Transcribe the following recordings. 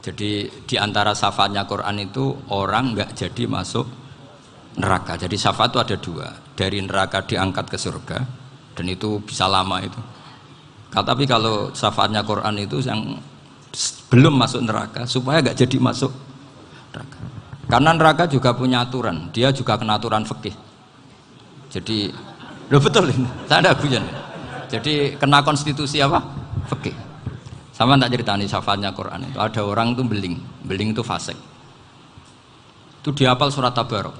Jadi di antara syafaatnya Quran itu orang nggak jadi masuk neraka. Jadi syafaat itu ada dua, dari neraka diangkat ke surga, dan itu bisa lama itu. Tapi kalau syafaatnya Quran itu yang belum masuk neraka supaya nggak jadi masuk neraka. Karena neraka juga punya aturan, dia juga kena aturan fikih. Jadi, loh betul ini, saya ada guyon. Jadi kena konstitusi apa? Fikih. Sama tak ceritani syafaatnya Quran itu, ada orang itu beling itu fasik. Itu dihafal surat Tabarok.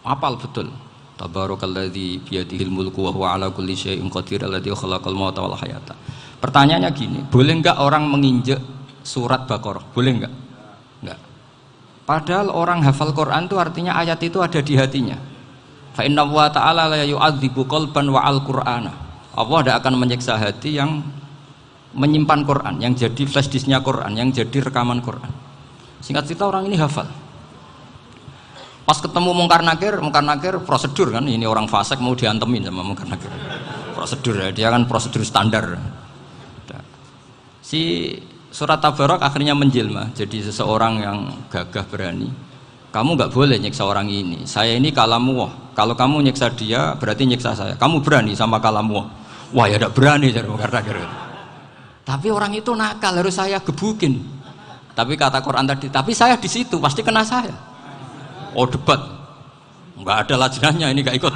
Hafal betul. Tabarakalladzi biyadihil mulku wa huwa ala kulli syai'in qadir alladzi khalaqal mauta wal hayata. Pertanyaannya gini, boleh enggak orang menginjek surat Baqarah? Boleh enggak? Enggak. Padahal orang hafal Quran itu artinya ayat itu ada di hatinya. Fa inna wa ta'ala la yu'adzibu qalban wa al-Qur'ana. Allah tidak akan menyiksa hati yang menyimpan Quran, yang jadi flash disknya Quran, yang jadi rekaman Quran. Singkat cerita orang ini hafal. Pas ketemu Mungkar Nakir prosedur kan, ini orang fasik mau diantemin sama Mungkar Nakir. Prosedur ya, dia kan prosedur standar. Si surat Tabarok akhirnya menjelma jadi seseorang yang gagah berani. Kamu nggak boleh nyiksa orang ini. Saya ini kalamullah. Kalau kamu nyiksa dia berarti nyiksa saya. Kamu berani sama kalamullah. Wah ya tidak berani jadi Mungkar Nakir. Tapi orang itu nakal, harus saya gebukin. Tapi kata Quran tadi, tapi saya di situ pasti kena saya. Oh debat, nggak ada lajnahnya, ini nggak ikut.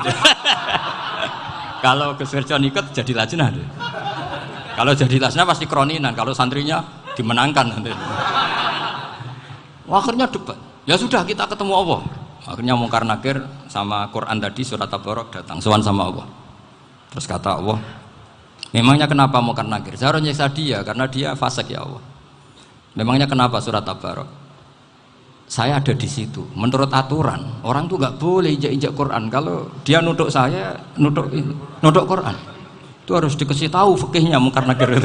Kalau Gus Wirjon ikut jadi lajnah. Kalau jadi lajnah pasti kroninan, kalau santrinya dimenangkan nanti. Akhirnya debat. Ya sudah kita ketemu Allah. Akhirnya Mungkar Nakir sama Quran tadi surat Tabarok datang, sowan sama Allah. Terus kata Allah, memangnya kenapa Mungkar Nakir? Saya harus nyiksa dia karena dia fasik ya Allah. Memangnya kenapa surat Tabarok? Saya ada di situ. Menurut aturan orang tuh nggak boleh injak-injak Quran. Kalau dia nutuk saya, nutuk Quran, itu harus dikasih tahu fikihnya Mungkar Nakir.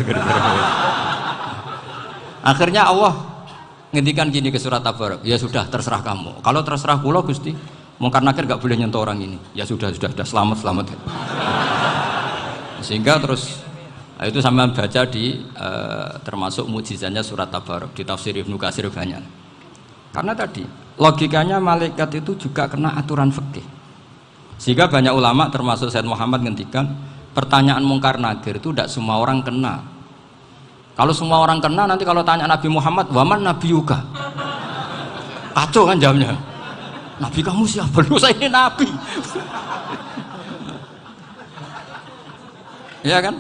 Akhirnya Allah ngendikan gini ke surat Tabarok. Ya sudah terserah kamu. Kalau terserah pulau Gusti, Mungkar Nakir nggak boleh nyentuh orang ini. Ya sudah selamat. Sehingga terus itu sama baca di termasuk mukjizatnya surat Tabarok di tafsir Ibnu Katsir banyak. Karena tadi logikanya malaikat itu juga kena aturan fikih. Sehingga banyak ulama termasuk Said Muhammad ngendikan pertanyaan Mungkar Nakir itu tidak semua orang kena. Kalau semua orang kena nanti kalau tanya Nabi Muhammad, waman nabiyuka? Kacau kan jawabnya. Nabi kamu siapa? Lu saya ini nabi. Iya kan?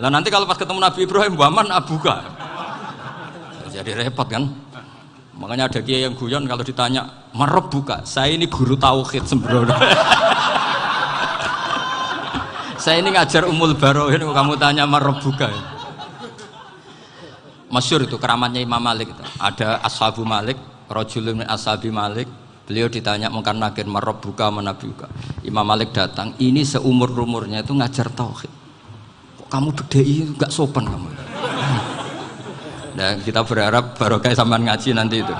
Lah nanti kalau pas ketemu Nabi Ibrahim, waman abuka? Jadi repot kan? Makanya ada kiai yang guyon kalau ditanya merebuka, saya ini guru tauhid sembrono. Saya ini ngajar Ummul Barohin, kamu tanya merebuka. Masyhur itu keramatnya Imam Malik itu. Ada Ashabu Malik, rajulun min ashabi Malik. Beliau ditanya Mungkar Nakir merebuka menabiuka. Imam Malik datang, ini seumur-umurnya itu ngajar tauhid. Kok kamu bedai enggak sopan kamu? Nah, kita berharap barokah sampean ngaji nanti itu.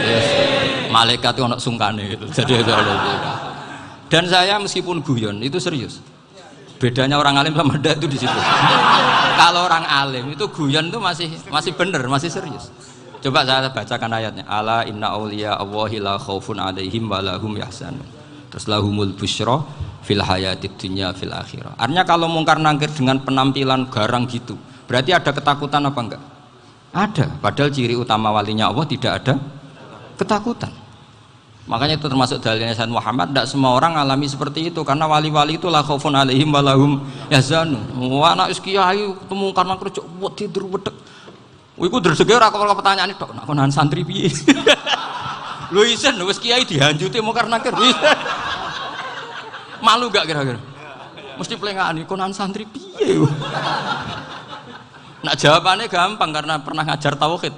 Yes. Malaikat itu anak sungkane gitu. Jadi dan saya meskipun guyon itu serius. Bedanya orang alim sama ndak itu di situ. Kalau orang alim itu guyon itu masih bener, masih serius. Coba saya bacakan ayatnya. Ala inna auliya Allahi la khaufun alaihim wa lahum yahzanun. Terus lahumul busyra fil hayatid dunya fil akhirah. Artinya kalau Mungkar Nakir dengan penampilan garang gitu, berarti ada ketakutan apa enggak? Ada, padahal ciri utama walinya Allah tidak ada ketakutan. Makanya itu termasuk dalilnya Sayyid Muhammad, tidak semua orang alami seperti itu karena wali-wali itu la khaufun alaihim wa lahum yahzanun. Wah anak kiai ketemu karena kerja tidur wedek. Iku dresege ora kok pertanyaan tok, nek konan santri piye? Lho isen wis kiai dihanjuti Mungkar Nakir. Malu gak kira-kira? Mesti plengaan konan santri piye? Nah jawabannya gampang karena pernah ngajar tauhid.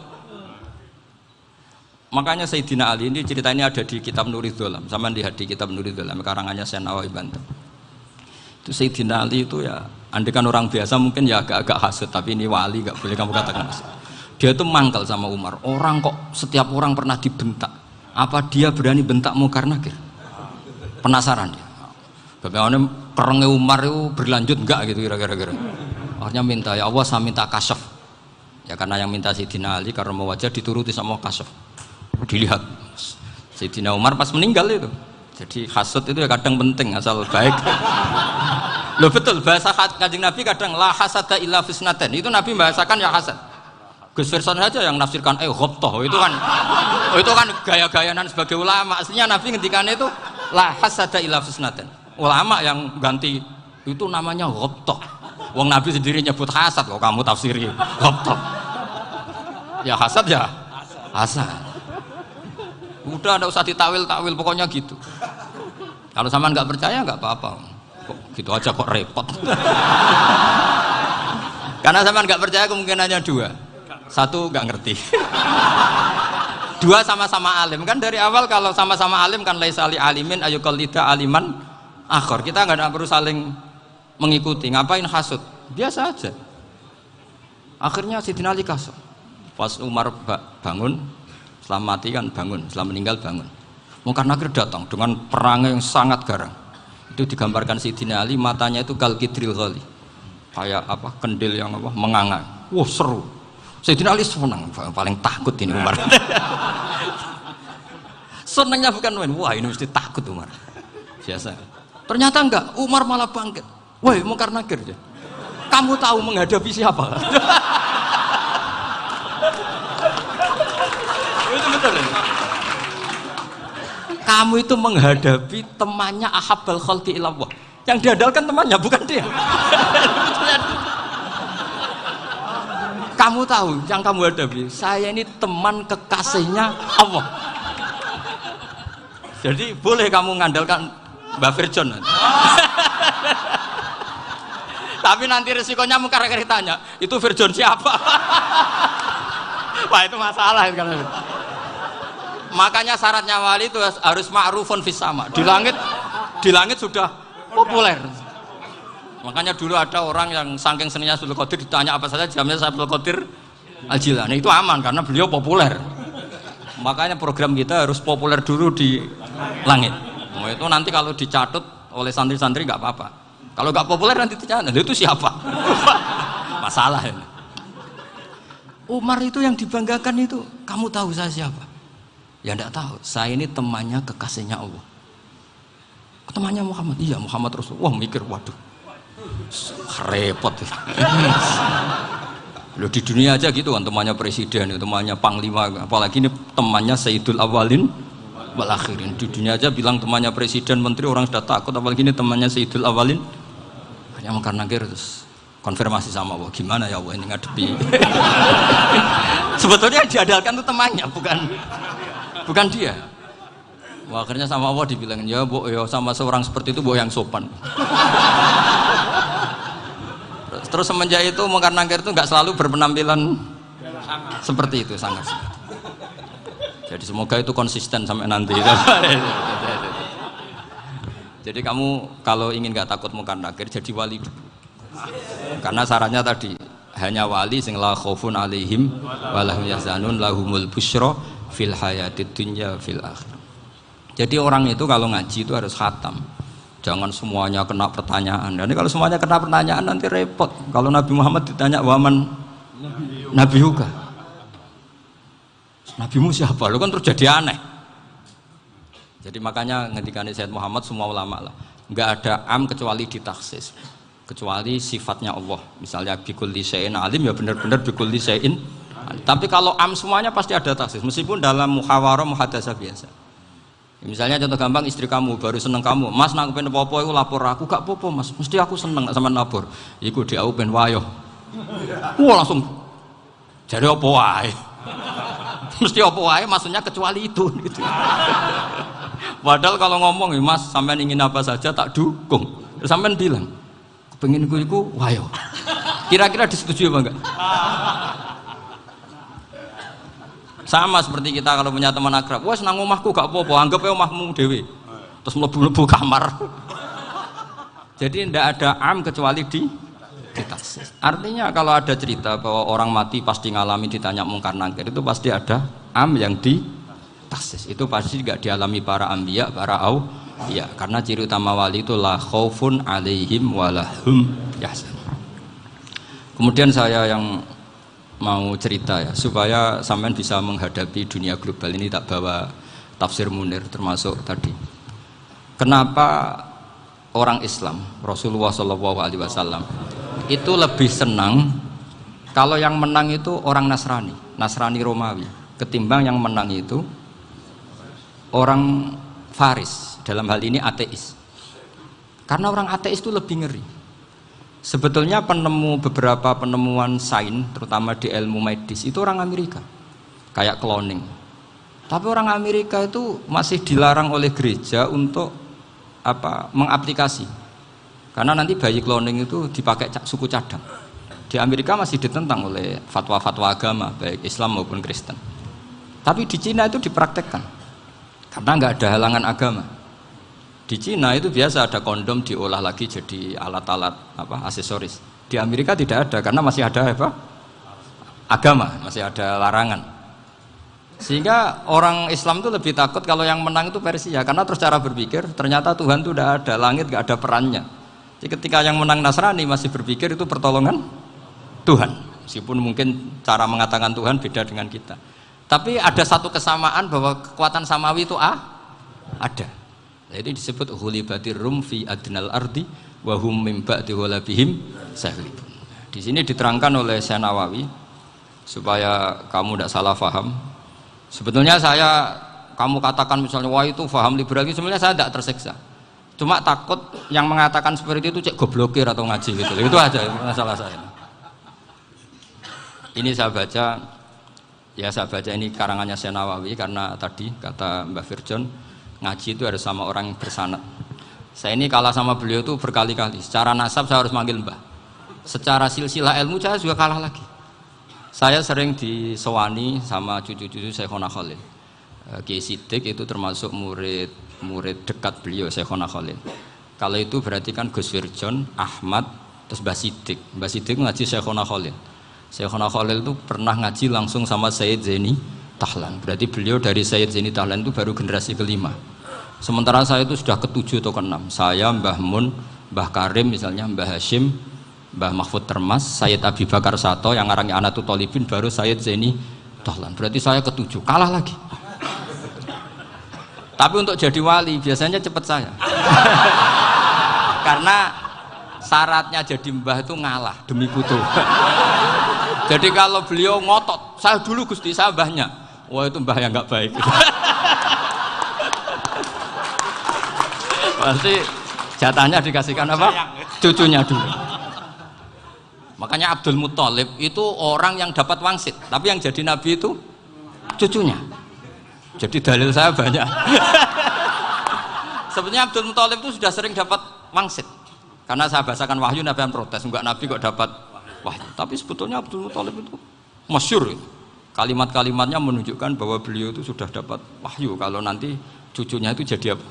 Makanya Sayyidina Ali ini cerita ini ada di kitab Nurul Dholam, sama di kitab Nurul Dholam karangannya Syekh Nawawi Banten. Itu Sayyidina Ali itu ya, andekan orang biasa mungkin ya agak-agak hasut, tapi ini wali gak boleh kamu katakan hasut. Dia itu mangkal sama Umar. Orang kok setiap orang pernah dibentak, apa dia berani bentak Mungkar Nakir? Penasaran dia. Bagaimana perangnya Umar itu berlanjut enggak gitu kira-kira. Akhirnya minta, ya Allah saya minta kasyaf. Ya karena yang minta Sayyidina Ali karena mau wajah dituruti sama kasuf. Dilihat Sayyidina Umar pas meninggal itu. Jadi hasud itu ya kadang penting asal baik. Loh betul bahasa Kanjeng Nabi kadang la hasada illa fisnaten. Itu Nabi bahasakan ya hasad. Gus Verson saja yang nafsirkan ghobtoh itu kan gaya-gayanan sebagai ulama. Aslinya Nabi ngendikannya itu la hasada illa fisnaten. Ulama yang ganti itu namanya ghobtoh. Wong Nabi sendiri nyebut hasad kok kamu tafsiri ghobtoh. Ya hasad ya hasad. Udah enggak usah ditawil-tawil pokoknya gitu. Kalau sampean nggak percaya nggak apa-apa. Kok gitu aja kok repot. Karena sampean nggak percaya kemungkinannya dua. Satu nggak ngerti. Dua sama-sama alim kan dari awal kalau sama-sama alim kan laisali alimin ayuqallida aliman akhor. Kita nggak perlu saling mengikuti. Ngapain hasud? Biasa aja. Akhirnya Sayyidina Ali kasut. Pas Umar bangun, setelah mati kan bangun, setelah meninggal bangun. Mungkar Nakir datang dengan perangai yang sangat garang. Itu digambarkan Sayyidina Ali matanya itu kal kidril ghali. Kayak apa? Kendil yang apa? Menganga. Wah, seru. Sayyidina Ali senang, paling takut ini Umar. Senangnya bukan main. Wah, ini mesti takut Umar. Biasa. Ternyata enggak, Umar malah bangkit. Woi, Mungkar Nakir. Kamu tahu menghadapi siapa? Itu betul ya? Kamu itu menghadapi temannya ahabbal khalqi ilallah. Yang diandalkan temannya bukan dia. Kamu tahu yang kamu hadapi, saya ini teman kekasihnya Allah. Jadi boleh kamu mengandalkan Mbak Virjon. Tapi nanti resikonya Mungkar Nakir tanya, itu Virjon siapa? Wah, itu masalah kan. Makanya syaratnya wali itu harus ma'rufun fis sama. Di langit sudah populer. Makanya dulu ada orang yang saking seninya Abdul Qadir ditanya apa saja jamnya Abdul Qadir Al-Jilani. Itu aman karena beliau populer. Makanya program kita harus populer dulu di langit. Nah, itu nanti kalau dicatut oleh santri-santri nggak apa-apa. Kalau nggak populer nanti dicatat, itu siapa? Masalah ini. Umar itu yang dibanggakan itu, kamu tahu saya siapa? Ya enggak tahu, saya ini temannya kekasihnya Allah. Temannya Muhammad, iya Muhammad Rasul. Wah mikir, waduh, repot. Loh di dunia aja gitu kan, temannya presiden, temannya panglima, apalagi ini temannya Sayyidul Awalin wal Akhirin. Di dunia aja bilang temannya presiden, menteri, orang sudah takut, apalagi ini temannya Sayyidul Awalin. Hanya Mungkar Nakir terus konfirmasi sama Allah, gimana ya Allah ini ngadepi. Sebetulnya yang diandalkan itu temannya, bukan dia. Wah, akhirnya sama Allah dibilang, ya Bu, ya sama seorang seperti itu Bu yang sopan. Terus semenjak itu Mungkar Nakir itu nggak selalu berpenampilan seperti itu, sangat. Jadi semoga itu konsisten sampai nanti. Jadi kamu kalau ingin nggak takut Mungkar Nakir, jadi wali dulu. Karena syaratnya tadi hanya wali sing la khaufun alaihim wa lahum yahzanun lahumul busyra fil hayatid dunya fil akhirah. Jadi orang itu kalau ngaji itu harus khatam. Jangan semuanya kena pertanyaan. Nanti kalau semuanya kena pertanyaan nanti repot. Kalau Nabi Muhammad ditanya waman Nabi juga. Nabimu siapa? Lu kan terus jadi aneh. Jadi makanya ngendikane Sayyid Muhammad semua ulama lah, nggak ada am kecuali ditaksis, kecuali sifatnya Allah. Misalnya bikulli syai'in alim ya benar-benar bikulli syai'in. Tapi kalau am semuanya pasti ada taksis, meskipun dalam muhawarah muhadasah biasa. Misalnya contoh gampang, istri kamu baru seneng kamu, Mas nak pengen apa-apa itu lapor aku, gak apa-apa Mas, mesti aku seneng sama lapor. Iku dia aku pengen wayo. Wah langsung jadi apa wae. Mesti apa wae maksudnya kecuali itu gitu. Padahal kalau ngomong, Mas sampean ingin apa saja tak dukung. Terus sampean bilang, pengen iku wayo. Kira-kira disetujui apa enggak? Sama seperti kita kalau punya teman akrab, wes nang omahku gak apa-apa, anggap ya omahmu dewe. Terus mlebu-mlebu kamar. Jadi tidak ada am kecuali di taksis. Artinya kalau ada cerita bahwa orang mati pasti ngalami ditanya Mungkar Nakir, itu pasti ada am yang di taksis. Itu pasti tidak dialami para anbiya, para auliya. Karena ciri utama wali itu la khaufun alaihim walahum yahzanun. Kemudian saya yang mau cerita ya supaya sampean bisa menghadapi dunia global ini, tak bawa tafsir Munir termasuk tadi. Kenapa orang Islam Rasulullah Shallallahu Alaihi Wasallam itu lebih senang kalau yang menang itu orang Nasrani Romawi ketimbang yang menang itu orang Faris, dalam hal ini ateis. Karena orang ateis itu lebih ngeri. Sebetulnya beberapa penemuan sains, terutama di ilmu medis, itu orang Amerika, kayak cloning. Tapi orang Amerika itu masih dilarang oleh gereja untuk mengaplikasi. Karena nanti bayi cloning itu dipakai suku cadang. Di Amerika masih ditentang oleh fatwa-fatwa agama, baik Islam maupun Kristen. Tapi di Cina itu dipraktekkan, karena nggak ada halangan agama. Di Cina itu biasa ada kondom diolah lagi jadi alat-alat aksesoris. Di Amerika tidak ada karena masih ada agama, masih ada larangan. Sehingga orang Islam itu lebih takut kalau yang menang itu Persia, karena terus cara berpikir ternyata Tuhan itu tidak ada, langit nggak ada perannya. Jadi ketika yang menang Nasrani masih berpikir itu pertolongan Tuhan, meskipun mungkin cara mengatakan Tuhan beda dengan kita. Tapi ada satu kesamaan bahwa kekuatan samawi itu ada. Jadi disebut hulibatir rum fi adnal ardi wa hum min ba'di ghalabihim sahlibun. Di sini diterangkan oleh Syekh Nawawi supaya kamu tidak salah paham. Sebetulnya kamu katakan misalnya wah itu paham liberal, sebenarnya saya tidak tersiksa. Cuma takut yang mengatakan seperti itu cek goblokir atau ngaji gitu. Itu aja masalah saya. Ini saya baca ini karangannya Syekh Nawawi karena tadi kata Mbah Firjon ngaji itu harus sama orang yang bersanad. Saya ini kalah sama beliau itu berkali-kali. Secara nasab saya harus manggil Mbah. Secara silsilah ilmu saya juga kalah lagi. Saya sering disewani sama cucu-cucu Syekhona Khalil. Kiai Siddiq itu termasuk murid dekat beliau Syekhona Khalil. Kalau itu berarti kan Gus Firjon, Ahmad, terus Mbah Siddiq. Mbah Siddiq ngaji Syekhona Khalil. Syekhona Khalil itu pernah ngaji langsung sama Sayyid Zaini Tahlan. Berarti beliau dari Sayyid Zaini Tahlan itu baru generasi kelima. Sementara saya itu sudah ke-7 atau ke-6. Saya, Mbah Mun, Mbah Karim misalnya, Mbah Hashim, Mbah Mahfud Termas, Sayyid Abi Bakar Sato yang ngarangnya Anatul Tolibin, baru Sayyid Zaini Tahlan. Berarti saya ke-7, kalah lagi. Tapi untuk jadi wali biasanya cepat saya. Karena syaratnya jadi mbah itu ngalah demi putu. Jadi kalau beliau ngotot, saya dulu Gusti, saya mbahnya. Wah itu mbah yang nggak baik. Pasti jatahnya dikasihkan apa? Cucunya dulu. Makanya Abdul Muthalib itu orang yang dapat wangsit, tapi yang jadi nabi itu cucunya. Jadi dalil saya banyak. Sebenarnya Abdul Muthalib itu sudah sering dapat wangsit. Karena saya bahasakan wahyu, Nabi yang protes, enggak nabi kok dapat wahyu. Tapi sebetulnya Abdul Muthalib itu masyhur. Kalimat-kalimatnya menunjukkan bahwa beliau itu sudah dapat wahyu kalau nanti cucunya itu jadi apa?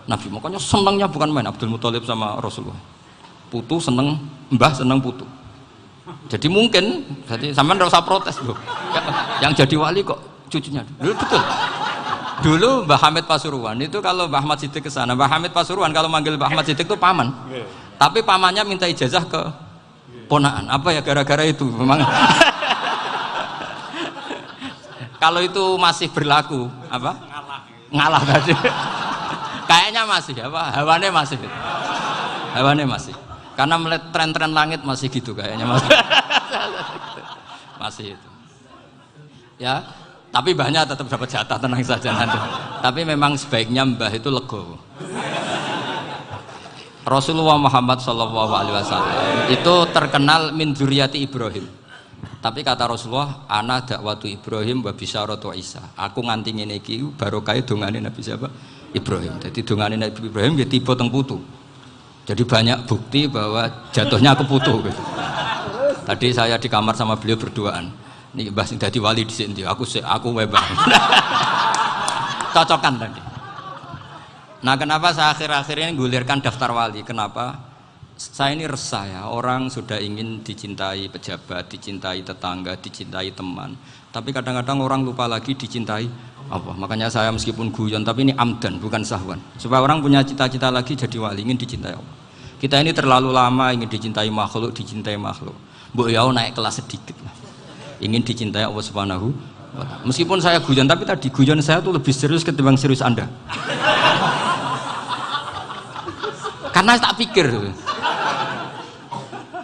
Nabi. Makanya senangnya bukan main Abdul Muthalib sama Rasulullah. Putu seneng, mbah seneng putu. Jadi mungkin, jadi sampean enggak usah protes loh. Yang jadi wali kok cucunya. Dulu betul. Dulu Mbah Hamid Pasuruan itu kalau Mbah Ahmad Siddiq ke sana, Mbah Hamid Pasuruan kalau manggil Mbah Ahmad Siddiq itu paman. Tapi pamannya minta ijazah ke ponaan. Apa ya gara-gara itu memang. Kalau itu masih berlaku apa? Ngalah tadi. Kayaknya masih apa? Hawane masih. Karena melihat tren-tren langit masih gitu kayaknya masih. Masih itu. Ya, tapi mbahnya tetap dapat jatah, tenang saja nanti. Tapi memang sebaiknya mbah itu legowo. Rasulullah Muhammad SAW itu terkenal min dzurriyyati Ibrahim. Tapi kata Rasulullah, ana dakwatu Ibrahim wa bisyaratu Isa. Aku nganti ngene iki barokah dongane Nabi siapa? Ibrahim. Jadi dongane Nabi Ibrahim nggih tiba teng putu. Jadi banyak bukti bahwa jatuhnya ke putu gitu. Tadi saya di kamar sama beliau berduaan. Nih Mbah sing dadi wali dhisik ndi? Aku webah. Cocokan tadi. Nah, kenapa saya akhir-akhir ini gulirkan daftar wali? Kenapa? Saya ini resah ya, orang sudah ingin dicintai pejabat, dicintai tetangga, dicintai teman. Tapi kadang-kadang orang lupa lagi dicintai apa. Makanya saya meskipun guyon, tapi ini amdan, bukan sahwan. Supaya orang punya cita-cita lagi jadi wali, ingin dicintai Allah. Kita ini terlalu lama ingin dicintai makhluk. Mbok ya naik kelas sedikit lah. ingin dicintai Allah Subhanahu wa Ta'ala. Meskipun saya guyon, tapi tadi guyon saya tuh lebih serius ketimbang serius Anda. Karena tak pikir,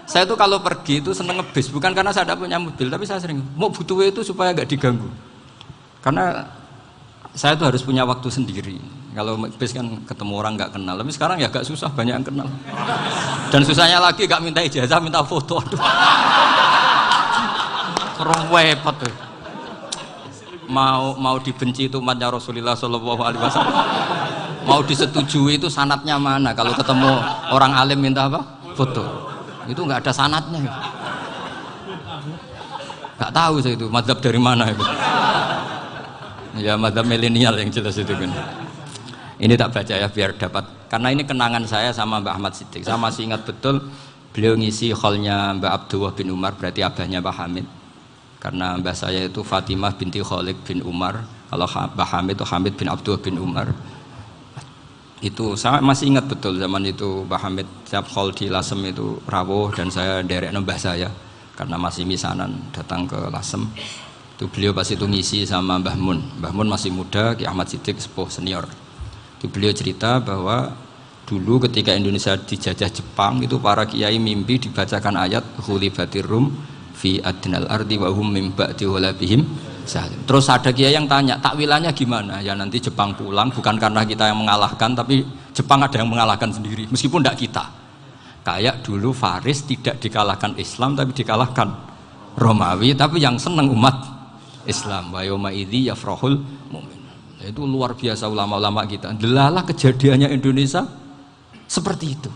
saya tuh kalau pergi itu seneng ngebis, bukan karena saya tidak punya mobil, tapi saya sering mau butuh itu supaya nggak diganggu. Karena saya tuh harus punya waktu sendiri. Kalau bis kan ketemu orang nggak kenal, tapi sekarang ya agak susah, banyak yang kenal. Dan susahnya lagi nggak minta ijazah, minta foto. Aduh, repot tuh. Mau dibenci itu umatnya Rasulullah Shallallahu Alaihi Wasallam. Mau disetujui itu sanatnya mana? Kalau ketemu orang alim minta apa? Foto. Itu nggak ada sanatnya. Nggak tahu saya itu mazhab dari mana itu. Ya mazhab milenial yang jelas itu kan. Ini tak baca ya biar dapat, karena ini kenangan saya sama Mbak Ahmad Siddiq. Saya masih ingat betul beliau ngisi hallnya Mbak Abdullah bin Umar, berarti abahnya Mbak Hamid. Karena mbah saya itu Fatimah binti Khalid bin Umar, kalau Mbak Hamid itu Hamid bin Abdullah bin Umar. Itu saya masih ingat betul zaman itu Mbak Hamid setiap hall di Lasem itu rawuh dan saya derek mbah saya karena masih misanan datang ke Lasem. Itu beliau pas itu ngisi sama Mbah Mun. Mbah Mun masih muda, Ki Ahmad Siddiq sepuh senior. Itu beliau cerita bahwa dulu ketika Indonesia dijajah Jepang itu para kiai mimpi dibacakan ayat ghulibatir rum fi adnal ardi wa hum min ba'di ghalabihim salim. Terus ada kiai yang tanya, takwilannya gimana? Ya nanti Jepang pulang bukan karena kita yang mengalahkan, tapi Jepang ada yang mengalahkan sendiri meskipun tidak kita. Kayak dulu Faris tidak dikalahkan Islam tapi dikalahkan Romawi, tapi yang senang umat Islam. Wa yauma idzi yafrahul mu'min. Itu luar biasa ulama-ulama kita. Delalah kejadiannya Indonesia seperti itu.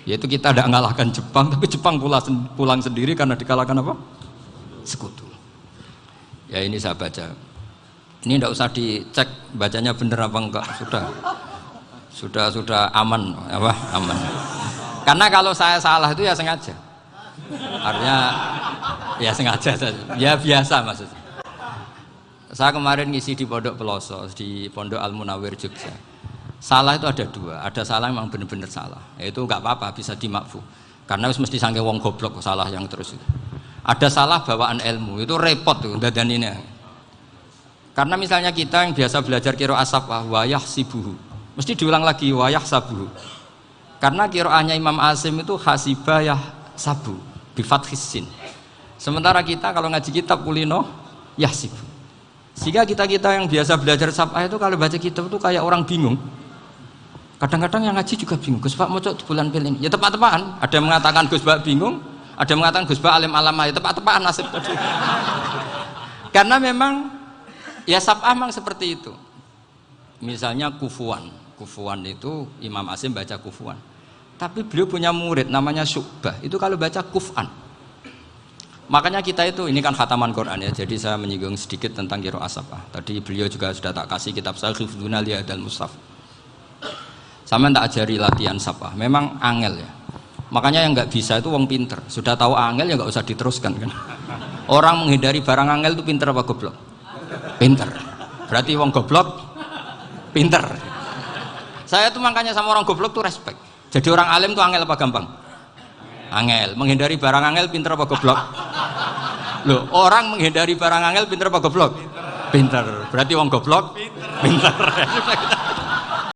Yaitu kita tidak mengalahkan Jepang, tapi Jepang pulang sendiri karena dikalahkan apa? Sekutu. Ya ini saya baca. Ini tidak usah dicek bacanya benar apa enggak. Sudah aman, apa? Aman. Karena kalau saya salah itu ya sengaja. Artinya ya sengaja saja. Ya biasa maksudnya. Saya kemarin ngisi di Pondok Peloso, di Pondok Al Munawir Jogja. Salah itu ada dua, ada salah memang benar-benar salah. Itu nggak apa-apa, bisa dimakfu. Karena mesti sangke wong goblok salah yang terus itu. Ada salah bawaan ilmu, itu repot tuh dadan ini. Karena misalnya kita yang biasa belajar qiraah safah wayah sibuhu, mesti diulang lagi wayah sabuhu. Karena qiraahnya Imam Asim itu hasibah yah sabu bi fathis sin. Sementara kita kalau ngaji kitab kulino yahsibu. Sehingga kita yang biasa belajar safah itu kalau baca kitab itu kayak orang bingung. Kadang-kadang yang ngaji juga bingung. Gus Pak mau di bulan pilih. Ya tepat-tepatan. Ada yang mengatakan Gus Pak bingung, ada yang mengatakan Gus Pak alim alamah. Ya tepat-tepatan nasib tadi. Karena memang ya safah memang seperti itu. Misalnya kufuan. Kufuan itu Imam Asim baca kufuan. Tapi beliau punya murid namanya Syu'bah. Itu kalau baca kuf'an. Makanya kita itu, ini kan khataman Quran ya, jadi saya menyinggung sedikit tentang qiraah safah. Tadi beliau juga sudah tak kasih kitab saya Hifdzuna Liyadal Mushaf. Sama tak ajari latihan safah, memang angel ya. Makanya yang nggak bisa itu wong pinter, sudah tahu angel ya nggak usah diteruskan kan. Orang menghindari barang angel itu pinter apa goblok? Pinter. Berarti wong goblok pinter. Saya tuh makanya sama orang goblok tuh respect. Jadi orang alim tuh angel apa gampang? Angel. Menghindari barang angel pinter apa goblok? Loh, orang menghindari barang angel pinter apa goblok? Pinter. Berarti wong goblok pinter.